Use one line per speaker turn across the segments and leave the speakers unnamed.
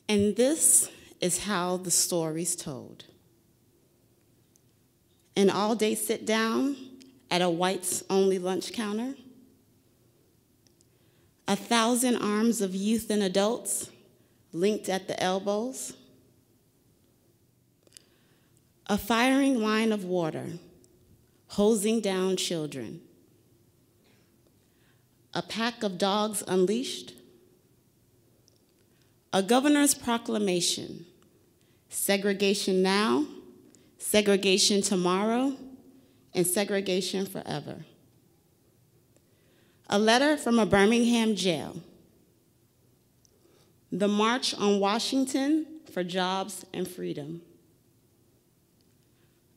And this is how the story's told. An all-day sit-down at a whites-only lunch counter, 1,000 arms of youth and adults linked at the elbows, a firing line of water hosing down children, a pack of dogs unleashed, a governor's proclamation, segregation now, segregation tomorrow, and segregation forever. A letter from a Birmingham jail, the March on Washington for Jobs and Freedom,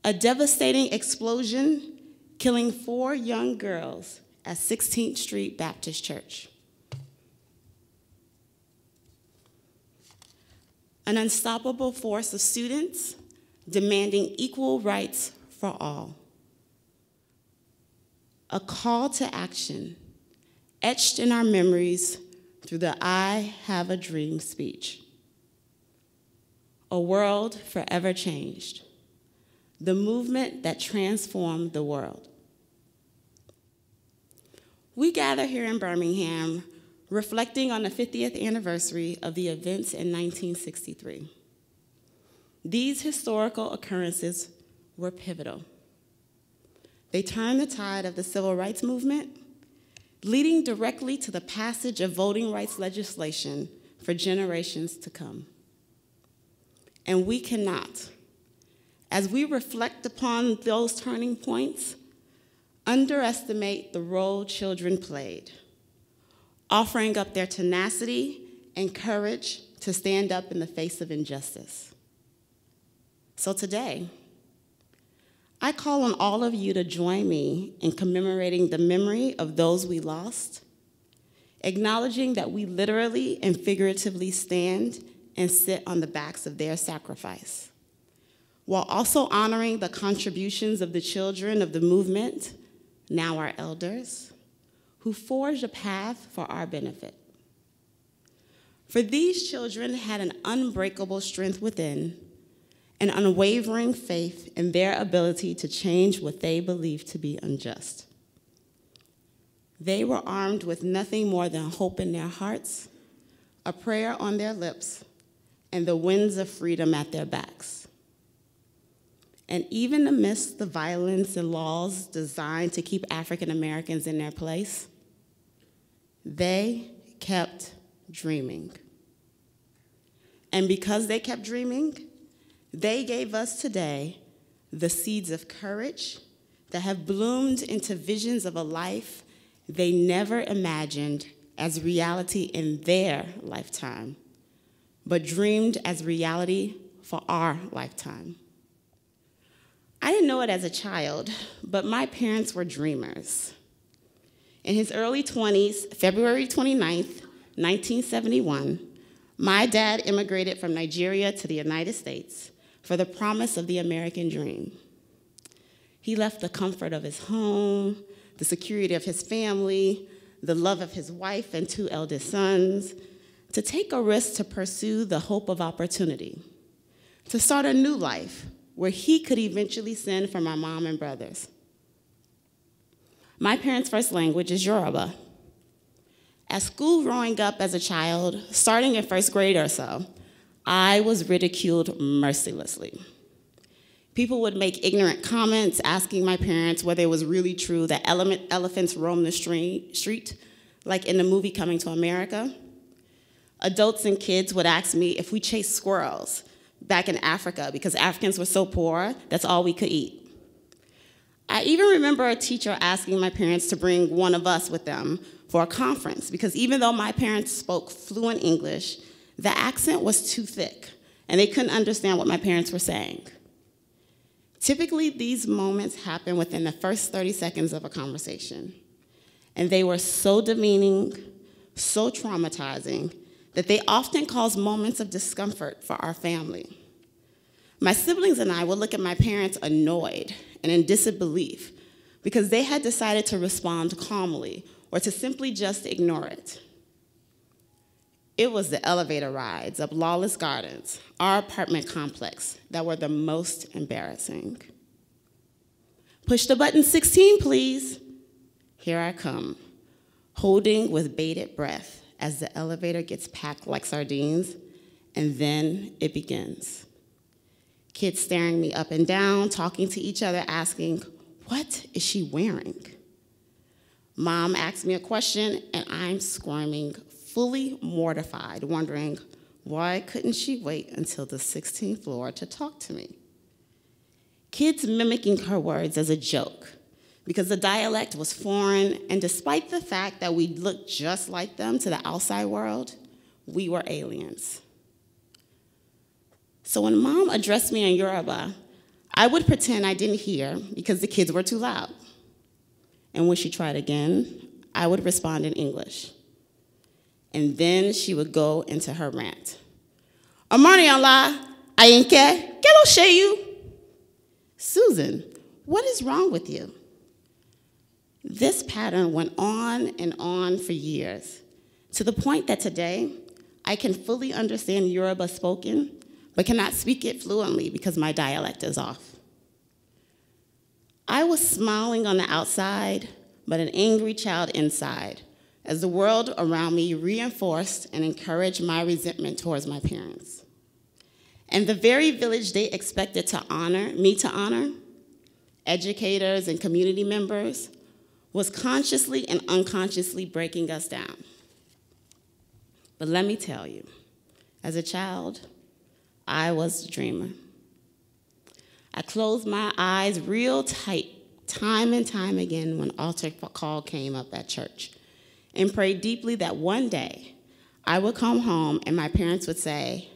a devastating explosion killing 4 young girls at 16th Street Baptist Church. An unstoppable force of students demanding equal rights for all. A call to action etched in our memories through the I Have a Dream speech. A world forever changed. The movement that transformed the world. We gather here in Birmingham reflecting on the 50th anniversary of the events in 1963. These historical occurrences were pivotal. They turned the tide of the civil rights movement, leading directly to the passage of voting rights legislation for generations to come. And we cannot, as we reflect upon those turning points, underestimate the role children played, offering up their tenacity and courage to stand up in the face of injustice. So today, I call on all of you to join me in commemorating the memory of those we lost, acknowledging that we literally and figuratively stand and sit on the backs of their sacrifice, while also honoring the contributions of the children of the movement, now our elders, who forged a path for our benefit. For these children had an unbreakable strength within, an unwavering faith in their ability to change what they believed to be unjust. They were armed with nothing more than hope in their hearts, a prayer on their lips, and the winds of freedom at their backs. And even amidst the violence and laws designed to keep African Americans in their place, they kept dreaming. And because they kept dreaming, they gave us today the seeds of courage that have bloomed into visions of a life they never imagined as reality in their lifetime, but dreamed as reality for our lifetime. I didn't know it as a child, but my parents were dreamers. In his early 20s, February 29th, 1971, my dad immigrated from Nigeria to the United States for the promise of the American dream. He left the comfort of his home, the security of his family, the love of his wife and 2 eldest sons, to take a risk to pursue the hope of opportunity, to start a new life where he could eventually send for my mom and brothers. My parents' first language is Yoruba. At school growing up as a child, starting in 1st grade or so, I was ridiculed mercilessly. People would make ignorant comments asking my parents whether it was really true that elephants roam the street, like in the movie Coming to America. Adults and kids would ask me if we chased squirrels back in Africa because Africans were so poor, that's all we could eat. I even remember a teacher asking my parents to bring one of us with them for a conference because even though my parents spoke fluent English, the accent was too thick and they couldn't understand what my parents were saying. Typically, these moments happen within the first 30 seconds of a conversation, and they were so demeaning, so traumatizing, that they often cause moments of discomfort for our family. My siblings and I would look at my parents annoyed and in disbelief because they had decided to respond calmly or to simply just ignore it. it was the elevator rides up Lawless Gardens, our apartment complex, that were the most embarrassing. Push the button 16, please. Here I come, holding with bated breath as the elevator gets packed like sardines, and then it begins. Kids staring me up and down, talking to each other, asking, "What is she wearing?" Mom asks me a question, and I'm squirming, fully mortified, wondering, why couldn't she wait until the 16th floor to talk to me? Kids mimicking her words as a joke, because the dialect was foreign, and despite the fact that we looked just like them to the outside world, we were aliens. So when Mom addressed me in Yoruba, I would pretend I didn't hear because the kids were too loud. And when she tried again, I would respond in English. And then she would go into her rant. "Amariola, Ayinke, get on share you." "Susan, what is wrong with you?" This pattern went on and on for years, to the point that today, I can fully understand Yoruba spoken, but cannot speak it fluently because my dialect is off. I was smiling on the outside, but an angry child inside, as the world around me reinforced and encouraged my resentment towards my parents. And the very village they expected to honor, educators and community members, was consciously and unconsciously breaking us down. But let me tell you, as a child, I was a dreamer. I closed my eyes real tight, time and time again when altar call came up at church, and prayed deeply that one day I would come home and my parents would say,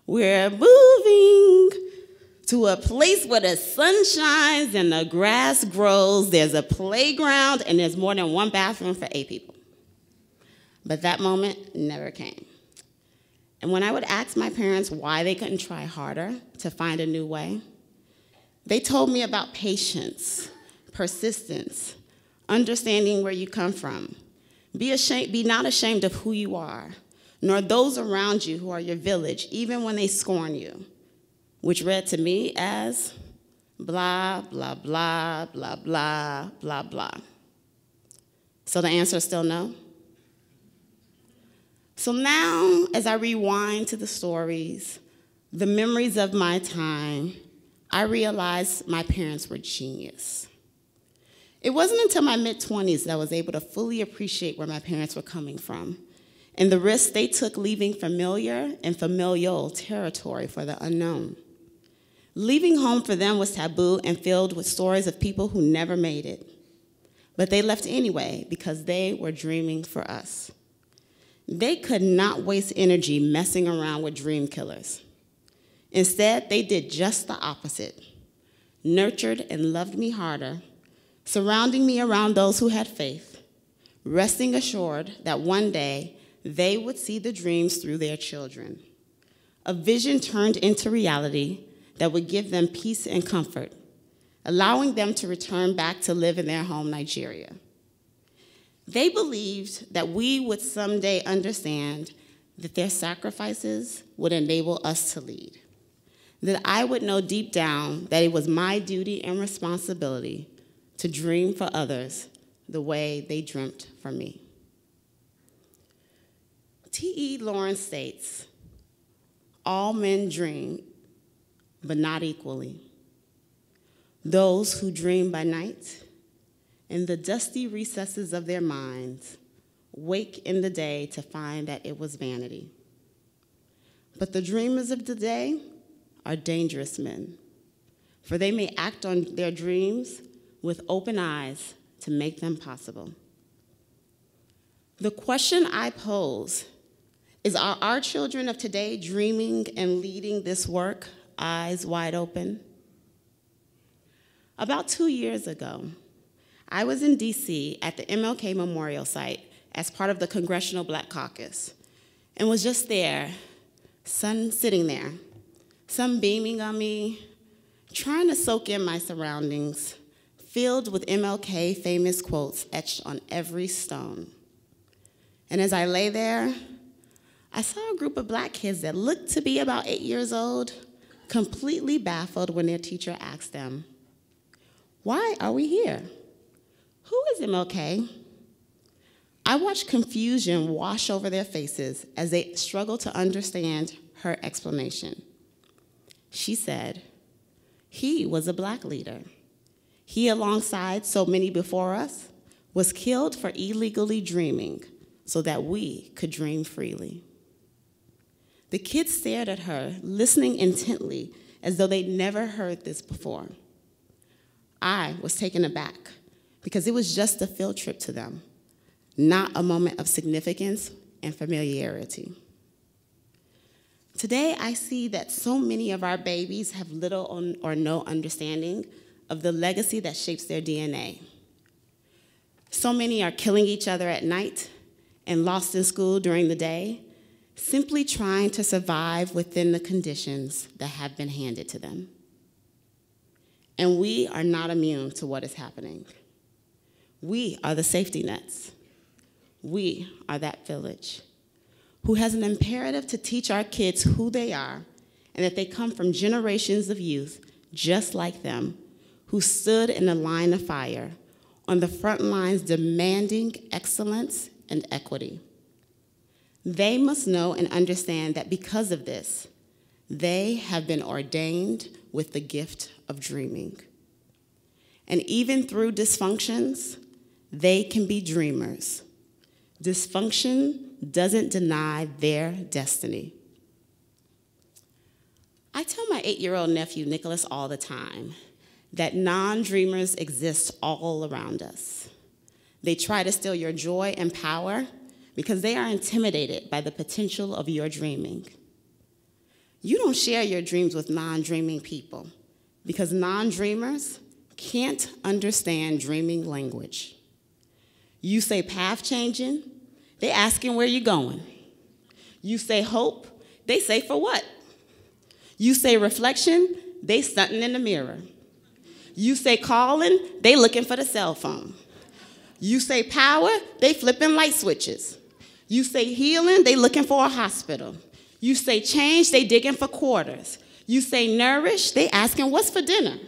"We're moving to a place where the sun shines and the grass grows, there's a playground, and there's more than one bathroom for 8 people. But that moment never came. And when I would ask my parents why they couldn't try harder to find a new way, they told me about patience, persistence, understanding where you come from. Be not ashamed of who you are, nor those around you who are your village, even when they scorn you, which read to me as blah, blah, blah, blah, blah, blah, blah. So the answer is still no? So now, as I rewind to the stories, the memories of my time, I realized my parents were genius. It wasn't until my mid-20s that I was able to fully appreciate where my parents were coming from and the risks they took leaving familiar and familial territory for the unknown. Leaving home for them was taboo and filled with stories of people who never made it. But they left anyway because they were dreaming for us. They could not waste energy messing around with dream killers. Instead, they did just the opposite, nurtured and loved me harder, surrounding me around those who had faith, resting assured that one day they would see the dreams through their children, a vision turned into reality that would give them peace and comfort, allowing them to return back to live in their home, Nigeria. They believed that we would someday understand that their sacrifices would enable us to lead, that I would know deep down that it was my duty and responsibility to dream for others the way they dreamt for me. T.E. Lawrence states, "All men dream, but not equally. Those who dream by night, in the dusty recesses of their minds, wake in the day to find that it was vanity. But the dreamers of the day are dangerous men, for they may act on their dreams with open eyes to make them possible." The question I pose is, are our children of today dreaming and leading this work, eyes wide open? About 2 years ago, I was in DC at the MLK Memorial Site as part of the Congressional Black Caucus and was just there, sitting there, sun beaming on me, trying to soak in my surroundings, filled with MLK famous quotes etched on every stone. And as I lay there, I saw a group of black kids that looked to be about 8 years old, completely baffled when their teacher asked them, "Why are we here? Who is MLK?" I watched confusion wash over their faces as they struggled to understand her explanation. She said, "He was a black leader. He, alongside so many before us, was killed for illegally dreaming so that we could dream freely." The kids stared at her, listening intently as though they'd never heard this before. I was taken aback because it was just a field trip to them, not a moment of significance and familiarity. Today, I see that so many of our babies have little or no understanding of the legacy that shapes their DNA. So many are killing each other at night and lost in school during the day, simply trying to survive within the conditions that have been handed to them. And we are not immune to what is happening. We are the safety nets. We are that village who has an imperative to teach our kids who they are and that they come from generations of youth just like them who stood in the line of fire on the front lines demanding excellence and equity. They must know and understand that because of this, they have been ordained with the gift of dreaming. And even through dysfunctions, they can be dreamers. Dysfunction doesn't deny their destiny. I tell my 8-year-old nephew, Nicholas, all the time that non-dreamers exist all around us. They try to steal your joy and power because they are intimidated by the potential of your dreaming. You don't share your dreams with non-dreaming people because non-dreamers can't understand dreaming language. You say path changing, they asking where you going. You say hope, they say for what? You say reflection, they stunting in the mirror. You say calling, they looking for the cell phone. You say power, they flipping light switches. You say healing, they looking for a hospital. You say change, they digging for quarters. You say nourish, they asking what's for dinner.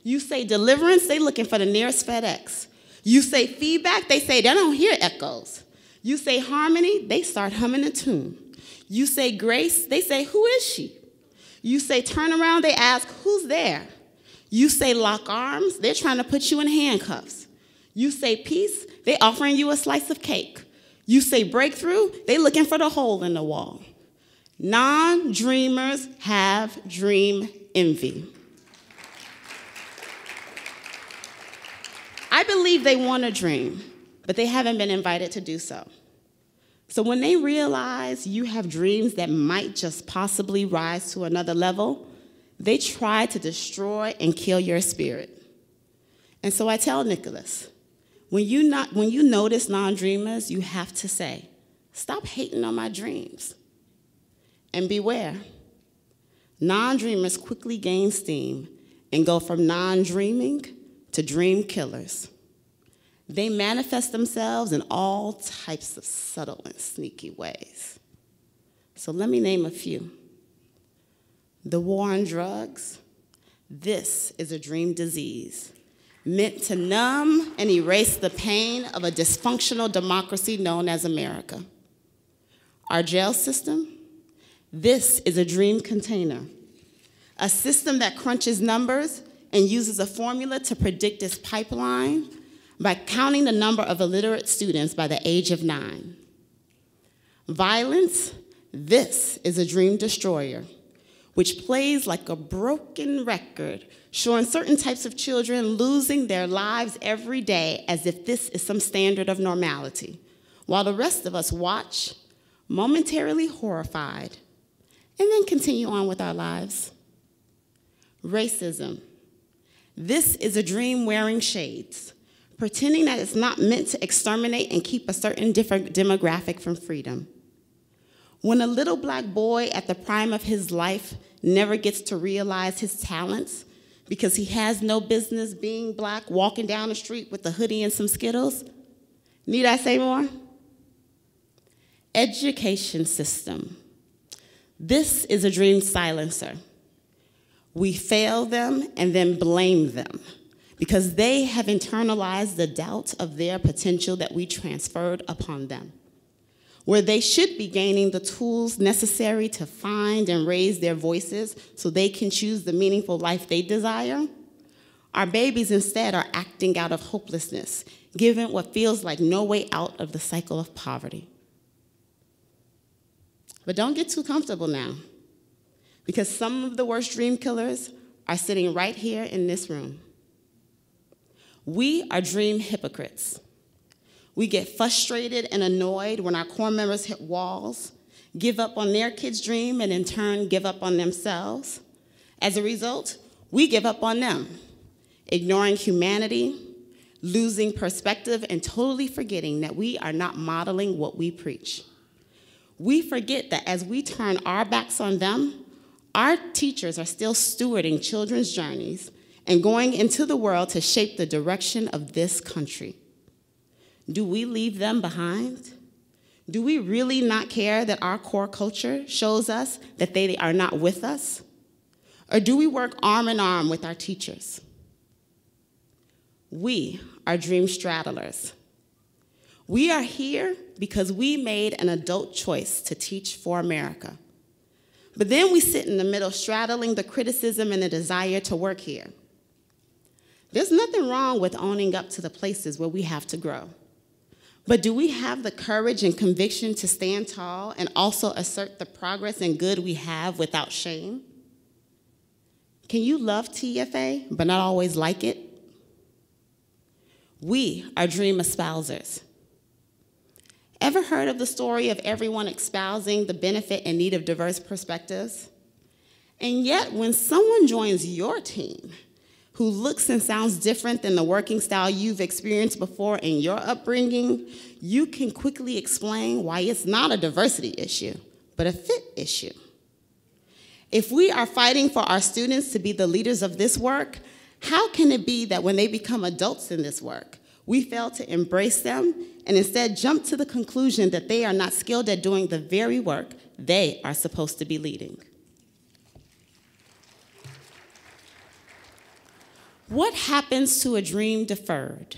You say deliverance, they looking for the nearest FedEx. You say feedback, they say they don't hear echoes. You say harmony, they start humming a tune. You say grace, they say who is she? You say turn around, they ask who's there? You say lock arms, they're trying to put you in handcuffs. You say peace, they offering you a slice of cake. You say breakthrough, they looking for the hole in the wall. Non-dreamers have dream envy. I believe they want to dream, but they haven't been invited to do so. So when they realize you have dreams that might just possibly rise to another level, they try to destroy and kill your spirit. And so I tell Nicholas, when you notice non-dreamers, you have to say, stop hating on my dreams. And beware, non-dreamers quickly gain steam and go from non-dreaming to dream killers. They manifest themselves in all types of subtle and sneaky ways. So let me name a few. The war on drugs. This is a dream disease meant to numb and erase the pain of a dysfunctional democracy known as America. Our jail system. This is a dream container, a system that crunches numbers and uses a formula to predict its pipeline by counting the number of illiterate students by the age of 9. Violence, this is a dream destroyer, which plays like a broken record, showing certain types of children losing their lives every day as if this is some standard of normality, while the rest of us watch, momentarily horrified, and then continue on with our lives. Racism. This is a dream wearing shades, pretending that it's not meant to exterminate and keep a certain different demographic from freedom. When a little black boy at the prime of his life never gets to realize his talents because he has no business being black, walking down the street with a hoodie and some Skittles, need I say more? Education system. This is a dream silencer. We fail them and then blame them because they have internalized the doubt of their potential that we transferred upon them. Where they should be gaining the tools necessary to find and raise their voices so they can choose the meaningful life they desire, our babies instead are acting out of hopelessness, given what feels like no way out of the cycle of poverty. But don't get too comfortable now, because some of the worst dream killers are sitting right here in this room. We are dream hypocrites. We get frustrated and annoyed when our core members hit walls, give up on their kids' dream, and in turn give up on themselves. As a result, we give up on them, ignoring humanity, losing perspective, and totally forgetting that we are not modeling what we preach. We forget that as we turn our backs on them, our teachers are still stewarding children's journeys and going into the world to shape the direction of this country. Do we leave them behind? Do we really not care that our core culture shows us that they are not with us? Or do we work arm in arm with our teachers? We are dream straddlers. We are here because we made an adult choice to teach for America. But then we sit in the middle straddling the criticism and the desire to work here. There's nothing wrong with owning up to the places where we have to grow. But do we have the courage and conviction to stand tall and also assert the progress and good we have without shame? Can you love TFA but not always like it? We are dream espousers. Ever heard of the story of everyone espousing the benefit and need of diverse perspectives? And yet, when someone joins your team who looks and sounds different than the working style you've experienced before in your upbringing, you can quickly explain why it's not a diversity issue, but a fit issue. If we are fighting for our students to be the leaders of this work, how can it be that when they become adults in this work, we fail to embrace them and instead jump to the conclusion that they are not skilled at doing the very work they are supposed to be leading? What happens to a dream deferred?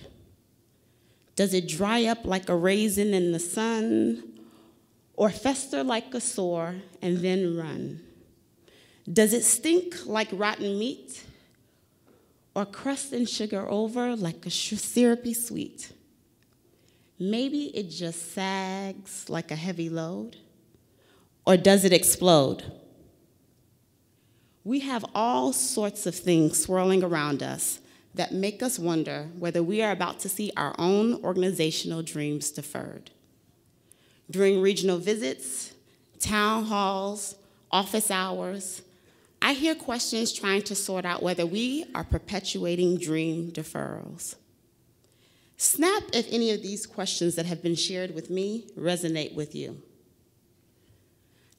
Does it dry up like a raisin in the sun, or fester like a sore and then run? Does it stink like rotten meat, or crust and sugar over like a syrupy sweet? Maybe it just sags like a heavy load, or does it explode? We have all sorts of things swirling around us that make us wonder whether we are about to see our own organizational dreams deferred. During regional visits, town halls, office hours, I hear questions trying to sort out whether we are perpetuating dream deferrals. Snap if any of these questions that have been shared with me resonate with you.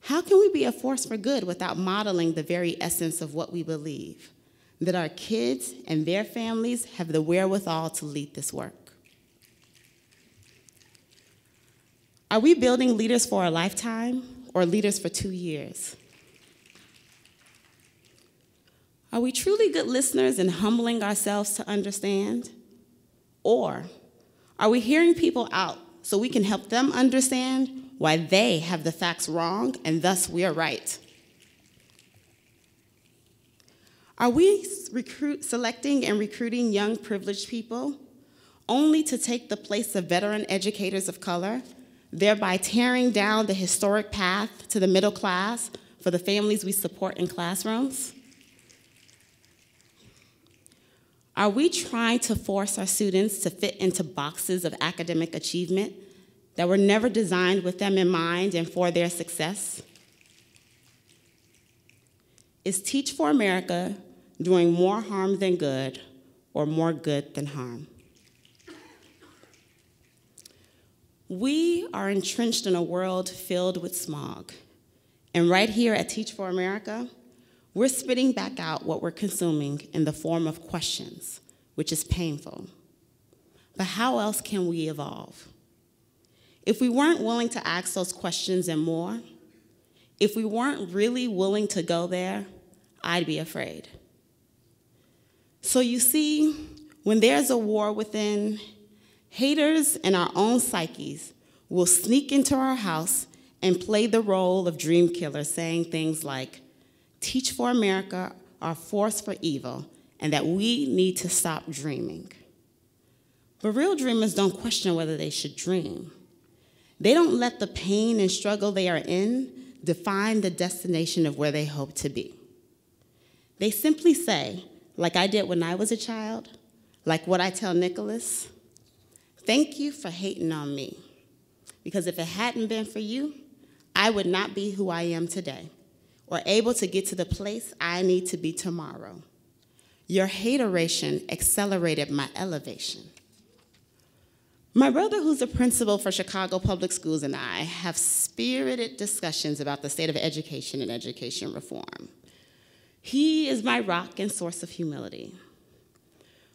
How can we be a force for good without modeling the very essence of what we believe, that our kids and their families have the wherewithal to lead this work? Are we building leaders for a lifetime or leaders for 2 years? Are we truly good listeners and humbling ourselves to understand? Or are we hearing people out so we can help them understand why they have the facts wrong and thus we are right? Are we selecting and recruiting young privileged people only to take the place of veteran educators of color, thereby tearing down the historic path to the middle class for the families we support in classrooms? Are we trying to force our students to fit into boxes of academic achievement that were never designed with them in mind and for their success? Is Teach for America doing more harm than good or more good than harm? We are entrenched in a world filled with smog. And right here at Teach for America, we're spitting back out what we're consuming in the form of questions, which is painful. But how else can we evolve? if we weren't willing to ask those questions and more, if we weren't really willing to go there, I'd be afraid. So you see, when there's a war within, haters in our own psyches will sneak into our house and play the role of dream killers, saying things like, "Teach for America" or "Force for evil," and that we need to stop dreaming. But real dreamers don't question whether they should dream. They don't let the pain and struggle they are in define the destination of where they hope to be. They simply say, like I did when I was a child, like what I tell Nicholas, "Thank you for hating on me, because if it hadn't been for you, I would not be who I am today, or able to get to the place I need to be tomorrow. Your hateration accelerated my elevation." My brother, who's the principal for Chicago Public Schools, and I have spirited discussions about the state of education and education reform. He is my rock and source of humility.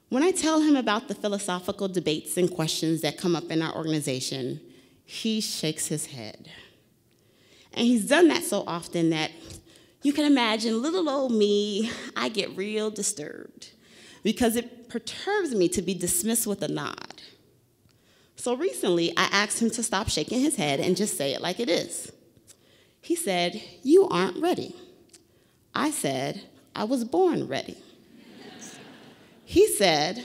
When I tell him about the philosophical debates and questions that come up in our organization, he shakes his head. And he's done that so often that you can imagine little old me, I get real disturbed because it perturbs me to be dismissed with a nod. So recently, I asked him to stop shaking his head and just say it like it is. He said, "You aren't ready." I said, "I was born ready." He said,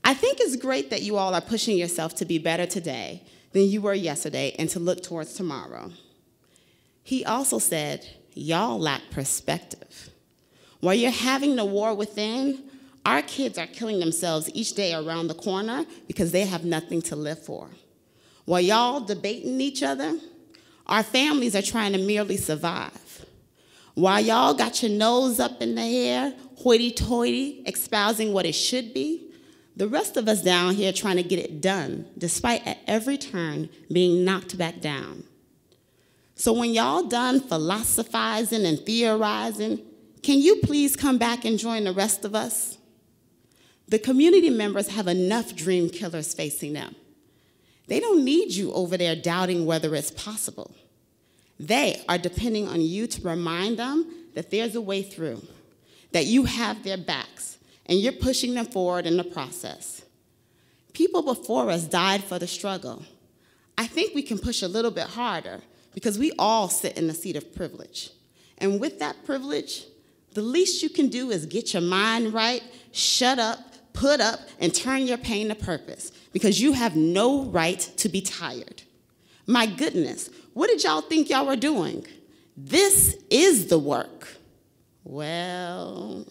"I think it's great that you all are pushing yourself to be better today than you were yesterday and to look towards tomorrow." He also said, "Y'all lack perspective. While you're having the war within, our kids are killing themselves each day around the corner because they have nothing to live for. While y'all debating each other, our families are trying to merely survive. While y'all got your nose up in the air, hoity-toity, espousing what it should be, the rest of us down here trying to get it done, despite at every turn being knocked back down. So when y'all done philosophizing and theorizing, can you please come back and join the rest of us? The community members have enough dream killers facing them. They don't need you over there doubting whether it's possible. They are depending on you to remind them that there's a way through, that you have their backs, and you're pushing them forward in the process. People before us died for the struggle. I think we can push a little bit harder because we all sit in the seat of privilege. And with that privilege, the least you can do is get your mind right, shut up, put up, and turn your pain to purpose, because you have no right to be tired. My goodness, what did y'all think y'all were doing? This is the work. Well,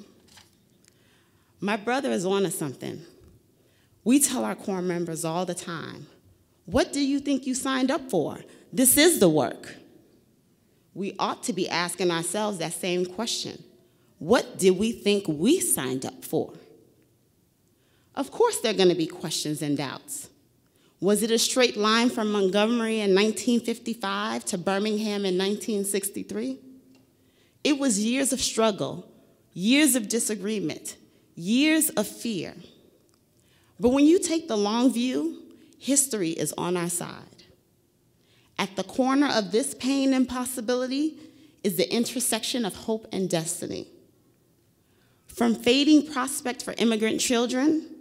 my brother is on to something. We tell our core members all the time, what do you think you signed up for? This is the work. We ought to be asking ourselves that same question. What did we think we signed up for? Of course there are going to be questions and doubts. Was it a straight line from Montgomery in 1955 to Birmingham in 1963? It was years of struggle, years of disagreement, years of fear. But when you take the long view, history is on our side. At the corner of this pain and possibility is the intersection of hope and destiny. From fading prospect for immigrant children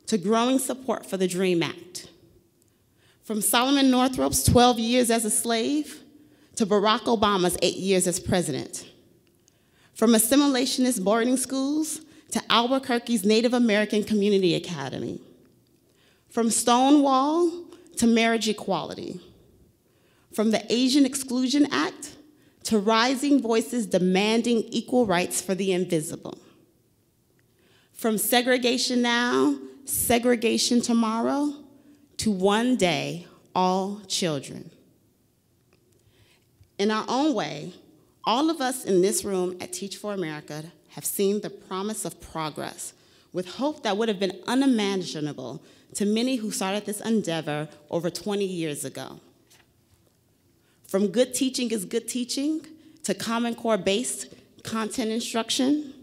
to growing support for the DREAM Act. From Solomon Northrop's 12 years as a slave to Barack Obama's 8 years as president. From assimilationist boarding schools to Albuquerque's Native American Community Academy. From Stonewall to marriage equality. From the Asian Exclusion Act to rising voices demanding equal rights for the invisible. From segregation now, segregation tomorrow, to one day, all children. In our own way, all of us in this room at Teach for America have seen the promise of progress with hope that would have been unimaginable to many who started this endeavor over 20 years ago. From good teaching is good teaching to Common Core-based content instruction.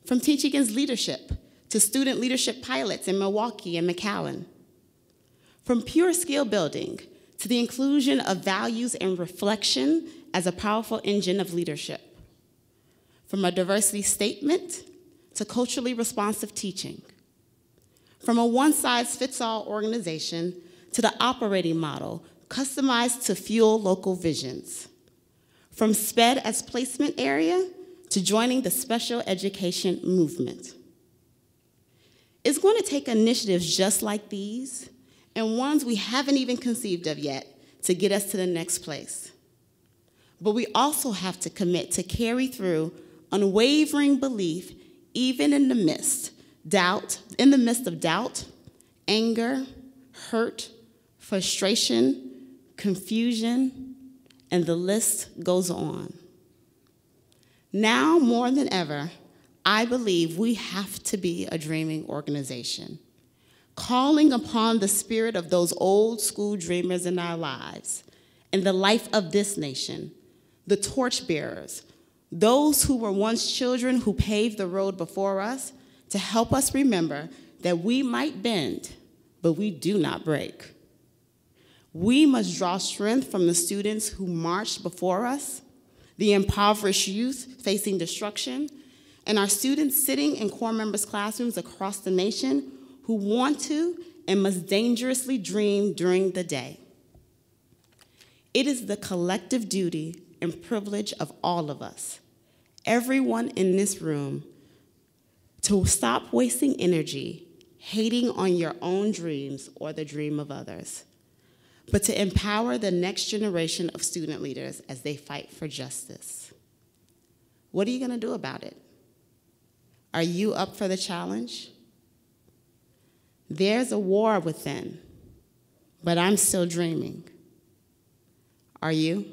From teaching is leadership to student leadership pilots in Milwaukee and McAllen. From pure skill building to the inclusion of values and reflection as a powerful engine of leadership, from a diversity statement to culturally responsive teaching, from a one-size-fits-all organization to the operating model customized to fuel local visions, from SPED as placement area to joining the special education movement. It's going to take initiatives just like these and ones we haven't even conceived of yet to get us to the next place. But we also have to commit to carry through unwavering belief even in the midst of doubt, anger, hurt, frustration, confusion, and the list goes on. Now more than ever, I believe we have to be a dreaming organization, calling upon the spirit of those old school dreamers in our lives and the life of this nation, the torchbearers, those who were once children who paved the road before us, to help us remember that we might bend, but we do not break. We must draw strength from the students who marched before us, the impoverished youth facing destruction, and our students sitting in core members' classrooms across the nation who want to and must dangerously dream during the day. It is the collective duty and privilege of all of us, everyone in this room, to stop wasting energy hating on your own dreams or the dream of others, but to empower the next generation of student leaders as they fight for justice. What are you going to do about it? Are you up for the challenge? There's a war within, but I'm still dreaming. Are you?